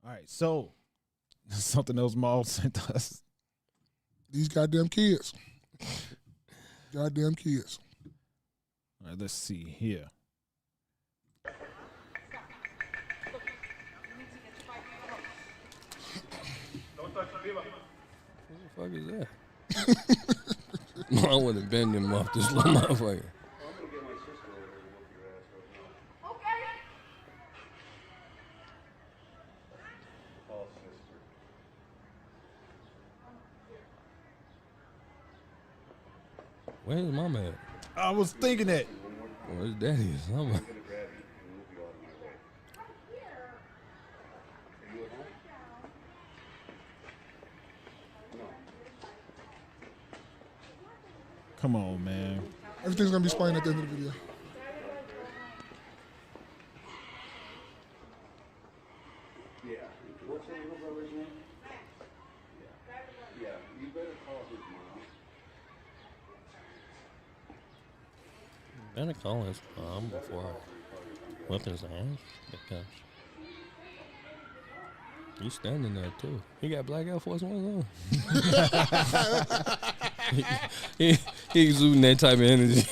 All right, so something else Maul sent us. These goddamn kids. Goddamn kids. All right, let's see here. What the fuck is that? I would have been them off this little motherfucker. Where's mama at? I was thinking that. Where's daddy? Somewhere. Come on, man. Everything's gonna be explained at the end of the video. Yeah. What's that little brother's name? Yeah. You better call his mom. Better call his mom before whipping his ass. Because he's standing there too. He got black Air Force Ones on. he exuding that type of energy.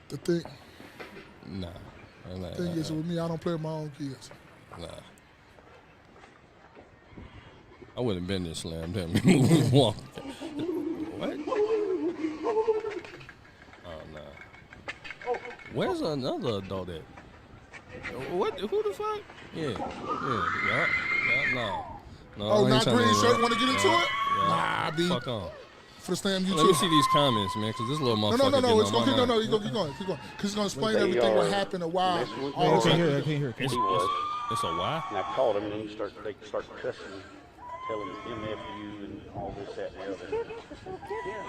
The thing Nah. is, with me, I don't play with my own kids. Nah. I wouldn't been this slammed him. Walk. What? Oh, no. Where's another adult at? What? Who the fuck? Yeah. No. Oh, not green shirt. Want to get into it? Yeah. Nah, B. Fuck on. For the slam you Let me see these comments, man, because this little motherfucker. No. It's getting gonna on my keep nerves. going. Because it's gonna explain everything what happened and why. I can't hear it. It's a why? And I called him, and then they start cussing, telling him F you and all this, that, and the other. Yeah.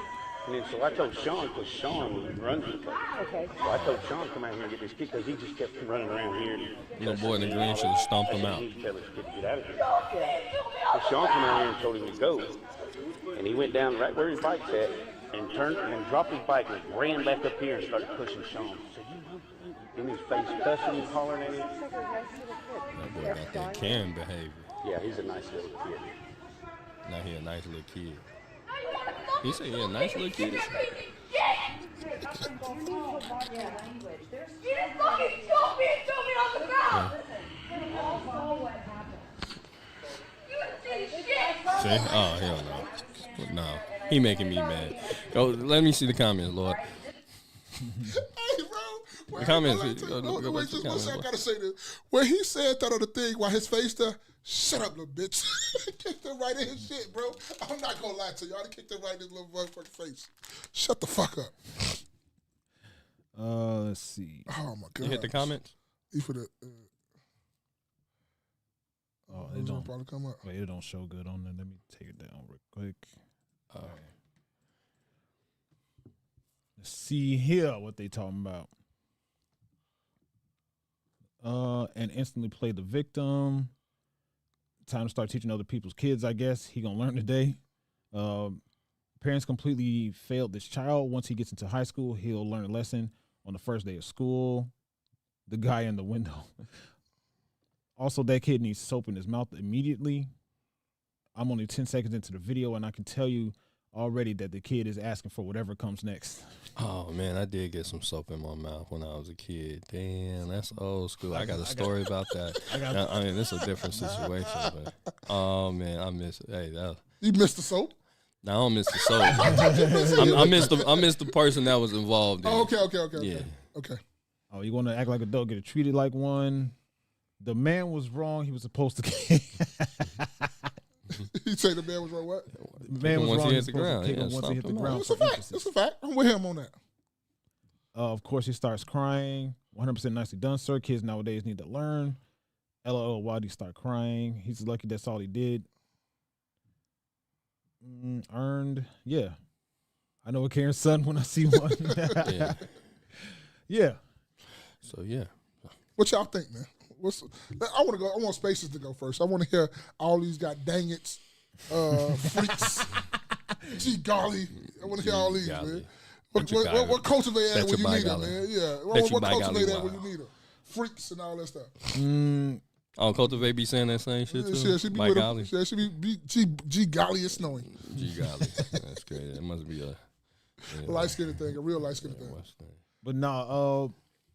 And then so I told Sean, because Sean runs the place. Okay. So I told Sean to come out here and get this kid, because he just kept running around here. Little boy in the green should have stomped him out. He tell this kid to get out of here. So Sean came out here and told him to go. And he went down right where his bike's at and turned and dropped his bike and ran back up here and started pushing Sean. So in his face, cussing and hollering at him. That boy got that Karen behavior. Yeah, he's a nice little kid. Now he a nice little kid. He said he a nice little kid. You just fucking choked me and threw me on the ground! See? Oh, hell no. No. He making me mad. Go, let me see the comments, Lord. Hey, bro. The comments. Wait, just one second. I gotta say this. When he said that other thing, while his face there, shut up, little bitch. Kicked him right in his shit, bro. I'm not gonna lie to you. I kicked him right in his little motherfucking face. Shut the fuck up. Let's see. Oh my god. You hit the comments? He for the. Oh, it don't probably come up. Wait, it don't show good on there. Let me take it down real quick. All right. Let's see here what they talking about. And instantly play the victim. Time to start teaching other people's kids, I guess. He gonna learn today. Parents completely failed this child. Once he gets into high school, he'll learn a lesson on the first day of school. The guy in the window. Also, that kid needs soap in his mouth immediately. I'm only 10 seconds into the video, and I can tell you already that the kid is asking for whatever comes next. Oh, man, I did get some soap in my mouth when I was a kid. Damn, that's old school. I got a story about that. I mean, this is a different situation. But, oh, man, I miss it. Hey, you missed the soap? No, I don't miss the soap. I missed the person that was involved in it. Okay. Yeah. Okay. Oh, you want to act like a dog, get treated like one? The man was wrong. He was supposed to kick. He say the man was wrong. What? The man was once wrong. he hit the ground. Once he hit the ground. That's a fact. That's a fact. I'm with him on that. Of course, he starts crying. 100% nicely done, sir. Kids nowadays need to learn. LOL, why did he start crying? He's lucky that's all he did. Earned. Yeah. I know a Karen's son when I see one. Yeah. Yeah. So, yeah. What y'all think, man? I want Spaces to go first. I want to hear all these dang freaks. Gee golly. I want to hear all these, man. What cultivate at when you need it, man? Yeah. What cultivate at wow. when you need it? Freaks and all that stuff. Oh, cultivate be saying that same shit too. Yeah, she be with him. Yeah, she be G golly is snowing. G golly, that's crazy. It must be a light skinned thing, a real light skinned thing. But no,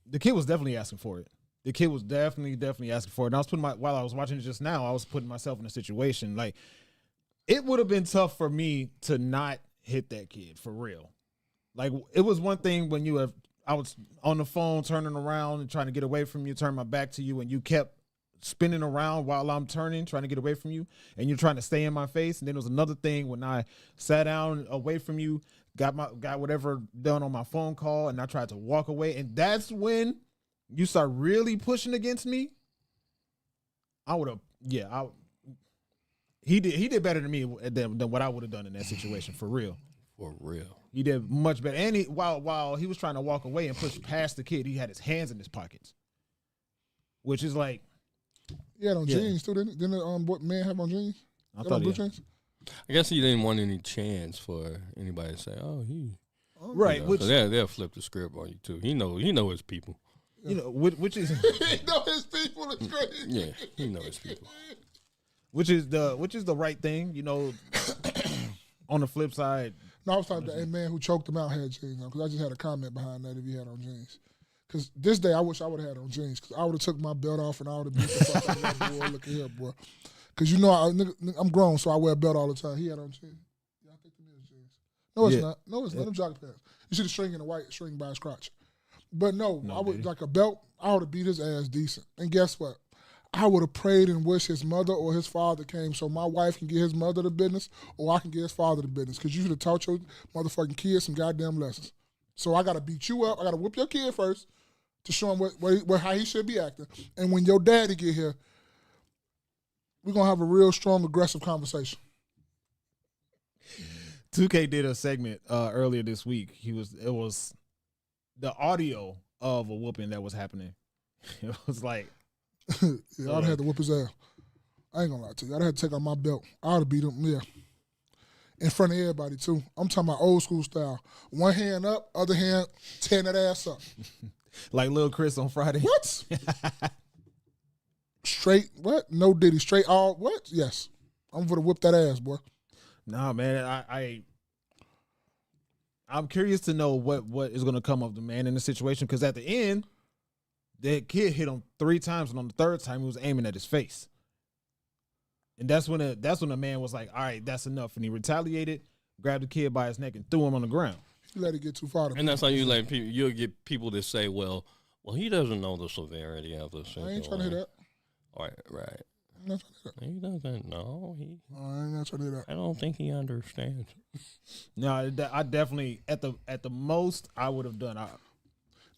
the kid was definitely asking for it. The kid was definitely asking for it. And I was putting while I was watching it just now, I was putting myself in a situation like it would have been tough for me to not hit that kid for real. Like it was one thing when I was on the phone turning around and trying to get away from you, turn my back to you, and you kept spinning around while I'm turning, trying to get away from you, and you're trying to stay in my face. And then there was another thing when I sat down away from you, got whatever done on my phone call, and I tried to walk away, and that's when you start really pushing against me. I would have, he did better than me than what I would have done in that situation for real. For real, he did much better. And while he was trying to walk away and push past the kid, he had his hands in his pockets, which is like. He had on jeans too, didn't what man have on jeans? I thought blue jeans? I guess he didn't want any chance for anybody to say, "Oh, he." Right, which they'll flip the script on you too. He know his people. You know, which is he know his people is crazy. Yeah, he know his people. Which is the right thing, you know. On the flip side, no, I was talking about that man who choked him out had jeans on because I just had a comment behind that if he had on jeans. Because this day I wish I would have had on jeans because I would have took my belt off and I would have beat the fuck out of that boy. Look at here, boy. Because you know I'm grown, so I wear a belt all the time. He had on jeans. Y'all think them is jeans? No, it's not. No, it's not. Them jogging pants. You see the string in the white string by his crotch. But no, I would like a belt. I would have beat his ass decent. And guess what? I would have prayed and wished his mother or his father came so my wife can get his mother the business or I can get his father the business. Because you should have taught your motherfucking kids some goddamn lessons. So I got to beat you up. I got to whip your kid first to show him how he should be acting. And when your daddy get here, we're going to have a real strong, aggressive conversation. 2K did a segment earlier this week. It was the audio of a whooping that was happening. It was like, yeah, I'd have had to whip his ass. I ain't gonna lie to you. I'd have to take out my belt. I'd have beat him, yeah. In front of everybody, too. I'm talking about old school style. One hand up, other hand tearing that ass up. Like Lil Chris on Friday. What? Straight, what? No Diddy. Straight all, what? Yes. I'm gonna whip that ass, boy. Nah, man, I'm curious to know what is gonna come of the man in the situation, because at the end, that kid hit him 3 times, and on the 3rd time, he was aiming at his face. And that's when the man was like, all right, that's enough. And he retaliated, grabbed the kid by his neck, and threw him on the ground. You let it get too far. And that's how you let people, you'll get people to say, well, he doesn't know the severity of this. I ain't trying to hear that. All right. I'm not trying to hear that. He doesn't know. I ain't not trying to hear that. I don't think he understands. No, I definitely, at the most, I would have done.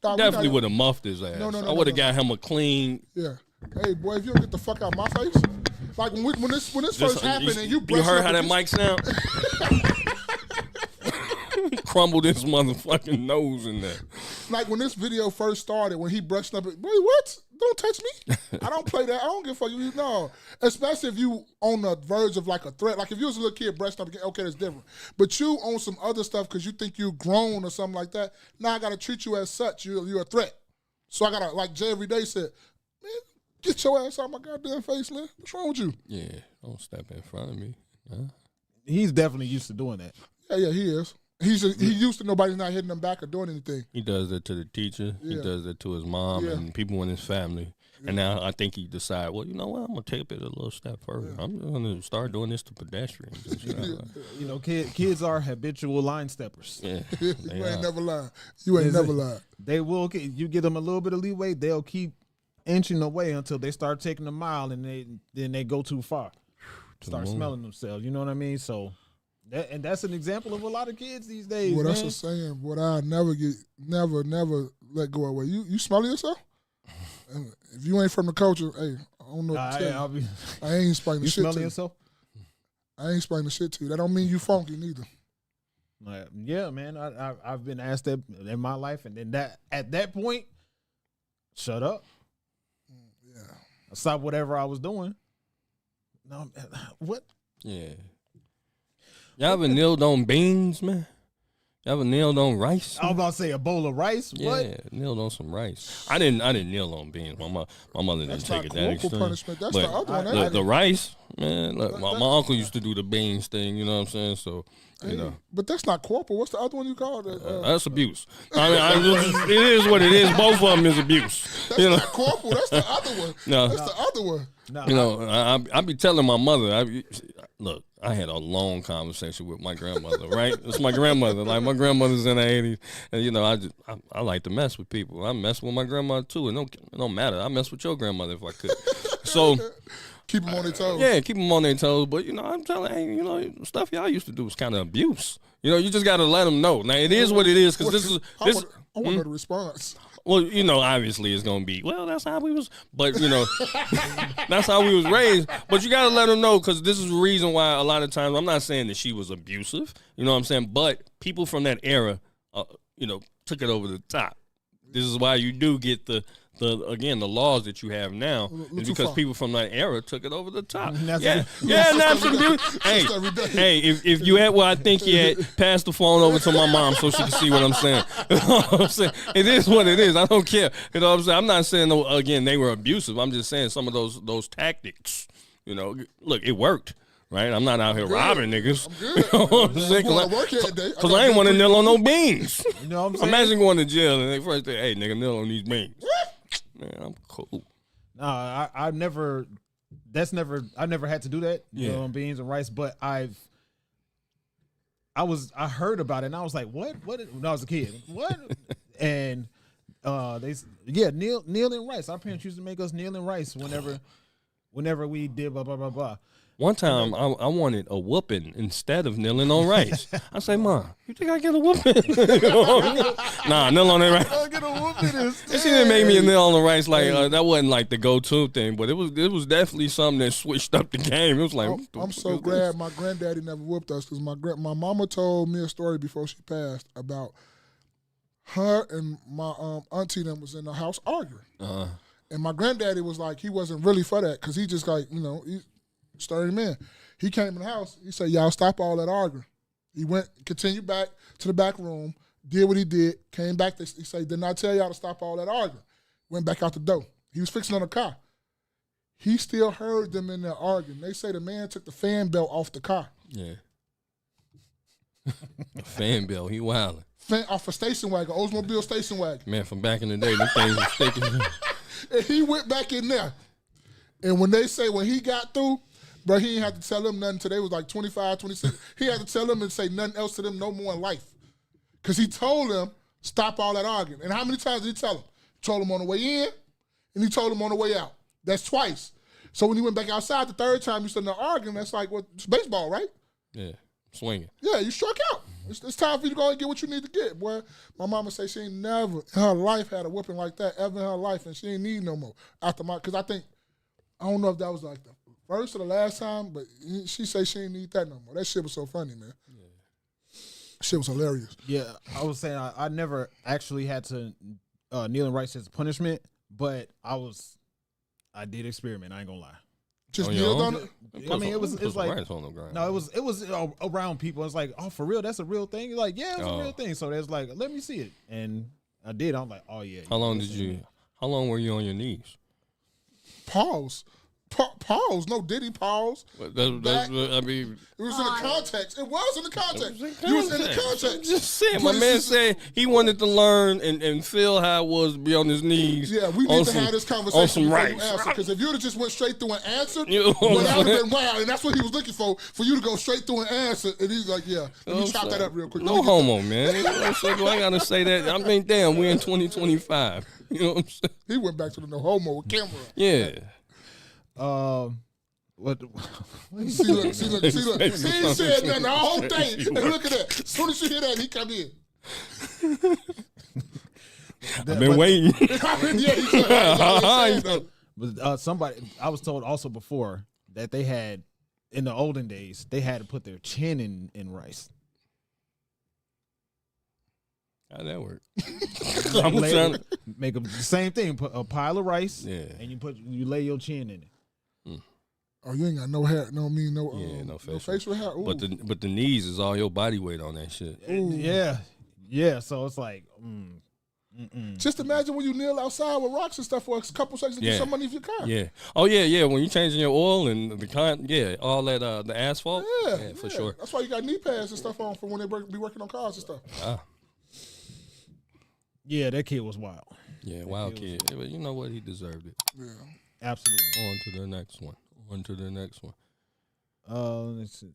Definitely would have muffed his ass. No, I would have got him a clean. Yeah. Hey, boy, if you don't get the fuck out of my face. Like when this first happened and you heard how that mic sound? Crumbled his motherfucking nose in there. Like when this video first started, when he brushed up, wait, what? Don't touch me. I don't play that. I don't give a fuck. No. Especially if you on the verge of like a threat. Like if you was a little kid brushed up, okay, that's different. But you on some other stuff because you think you're grown or something like that. Now I got to treat you as such. You're a threat. So I got to, like Jay every day said, man, get your ass out of my goddamn face, man. What's wrong with you? Yeah, don't step in front of me. Huh? He's definitely used to doing that. Yeah, he is. He used to nobody not hitting him back or doing anything. He does that to the teacher. Yeah. He does that to his mom and people in his family. Yeah. And now I think he decided, well, you know what? I'm going to take it a little step further. Yeah. I'm going to start doing this to pedestrians. And shit. You know, kids are habitual line steppers. Yeah, you ain't never lied. You ain't never lied. They will. You give them a little bit of leeway, they'll keep inching away until they start taking a mile, and then they go too far. Start smelling themselves. You know what I mean? So. And that's an example of a lot of kids these days. Well, that's a saying. What I never let go away. You smelling yourself? And if you ain't from the culture, hey, I don't know what to tell you. I ain't explaining the shit to you. You smelling yourself? I ain't explaining the shit to you. That don't mean you funky neither. Yeah, man. I've been asked that in my life, and then at that point, shut up. Yeah. I stopped whatever I was doing. No, what? Yeah. Y'all ever nilled on beans, man? You ever kneeled on rice? I was about to say a bowl of rice. Yeah, What? kneeled on some rice. I didn't kneel on beans. My mother didn't take it that corporal extreme. punishment. That's But the other one. the rice, man. Look, my uncle used to do the beans thing. You know what I'm saying? So you know. But that's not corporal. What's the other one you called it? That's abuse. I mean, it is what it is. Both of them is abuse. That's not corporal. That's the other one. No. That's the other one. No, You know, I be telling my mother. Look, I had a long conversation with my grandmother. Right, it's my grandmother. Like my grandmother's in her 80s, and you know, I like to mess with people. I mess with my grandmother too. It don't matter. I mess with your grandmother if I could. So. Keep them on their toes. Yeah, keep them on their toes. But, you know, I'm telling you, you know, stuff y'all used to do was kind of abuse. You know, you just got to let them know. Now, it is what it is because this is. I want to know the response. Well, you know, obviously it's going to be, well, that's how we was. But, you know, that's how we was raised. But you got to let them know because this is the reason why a lot of times, I'm not saying that she was abusive. You know what I'm saying? But people from that era, you know, took it over the top. This is why you do get the laws that you have now is because people from that era took it over the top. Yeah, that's Hey, if you at where I think you at, pass the phone over to my mom so she can see what I'm saying. You know what I'm saying? It is what it is. I don't care. You know what I'm saying? I'm not saying again they were abusive. I'm just saying some of those tactics. You know, look, it worked. Right, I'm not out here robbing niggas. I'm good. You know what I'm saying? Because I ain't want to kneel on no beans. You know what I'm saying? Imagine going to jail and they first say, "Hey, nigga, kneel on these beans." Man, I'm cool. No, I never had to do that. You know, on beans and rice, but I heard about it and I was like, what? When I was a kid, what? And kneel in rice. Our parents used to make us kneel in rice whenever we did blah blah blah blah. One time, I wanted a whooping instead of kneeling on rice. I say, "Mom, you think I get a whooping?" Nah, kneel on that rice. I get a whooping instead. She didn't make me a kneel on the rice. Like that wasn't like the go-to thing, but it was definitely something that switched up the game. It was like, I'm so glad my granddaddy never whooped us because my mama told me a story before she passed about her and my auntie them was in the house arguing, and my granddaddy was like he wasn't really for that because he just like he stirred him in. He came in the house. He said, "Y'all stop all that arguing." He continued back to the back room, did what he did, came back. He said, "Didn't I tell y'all to stop all that arguing?" Went back out the door. He was fixing on the car. He still heard them in there arguing. They say the man took the fan belt off the car. Yeah. Fan belt, he wildin'. Off a station wagon, Oldsmobile station wagon. Man, from back in the day, them things were sticking. And he went back in there. And when he got through, bro, he didn't have to tell them nothing until they was like 25, 26. He had to tell them and say nothing else to them no more in life. Because he told them, stop all that arguing. And how many times did he tell them? He told them on the way in, and he told them on the way out. That's twice. So when he went back outside the third time, you started arguing, that's like, it's baseball, right? Yeah, swinging. Yeah, you struck out. It's time for you to go and get what you need to get, boy. My mama say she ain't never in her life had a whooping like that ever in her life, and she ain't need no more. Because I don't know if that was like the first or the last time, but she say she ain't need that no more. That shit was so funny, man. Yeah. Shit was hilarious. Yeah, I was saying I never actually had to kneel in rice as punishment, but I did experiment. I ain't gonna lie. Just kneeled on it. I mean, it was like rice on the ground. No, it was around people. It's like, oh, for real, that's a real thing. You're like, yeah, it's a real thing. So there's like, let me see it, and I did. I'm like, oh yeah. How long were you on your knees? Pause. Pause. No Diddy pause. I mean, it was in the context. It was in the context. You was in the context. I'm just saying. My man said he wanted to learn and feel how it was to be on his knees. Yeah, we need to have this conversation on some rice. Because if you'd have just went straight through and answered, that would have been wild. And that's what he was looking for you to go straight through and answer. And he's like, yeah, let me chop that up real quick. No homo, man. You know what I'm saying? Do I got to say that? I mean, damn, we're in 2025. You know what I'm saying? He went back to the no homo with camera. Yeah. What? See, look. He ain't said nothing the whole day. And look at that. As soon as you hear that, he come in. I've been waiting. But somebody, I was told also before that they had, in the olden days, they had to put their chin in rice. How'd that work? I'm trying to make the same thing. Put a pile of rice, yeah, and you lay your chin in it. Oh, you ain't got no hair, no facial hair. Ooh. But the knees is all your body weight on that shit. Yeah. So it's like, just imagine when you kneel outside with rocks and stuff for a couple seconds to get some money for your car. Yeah. Oh yeah. When you changing your oil and all that the asphalt. Yeah, for sure. That's why you got knee pads and stuff on for when they be working on cars and stuff. Yeah, that kid was wild. Yeah, wild kid. But you know what? He deserved it. Yeah. Absolutely. On to the next one. Let's see.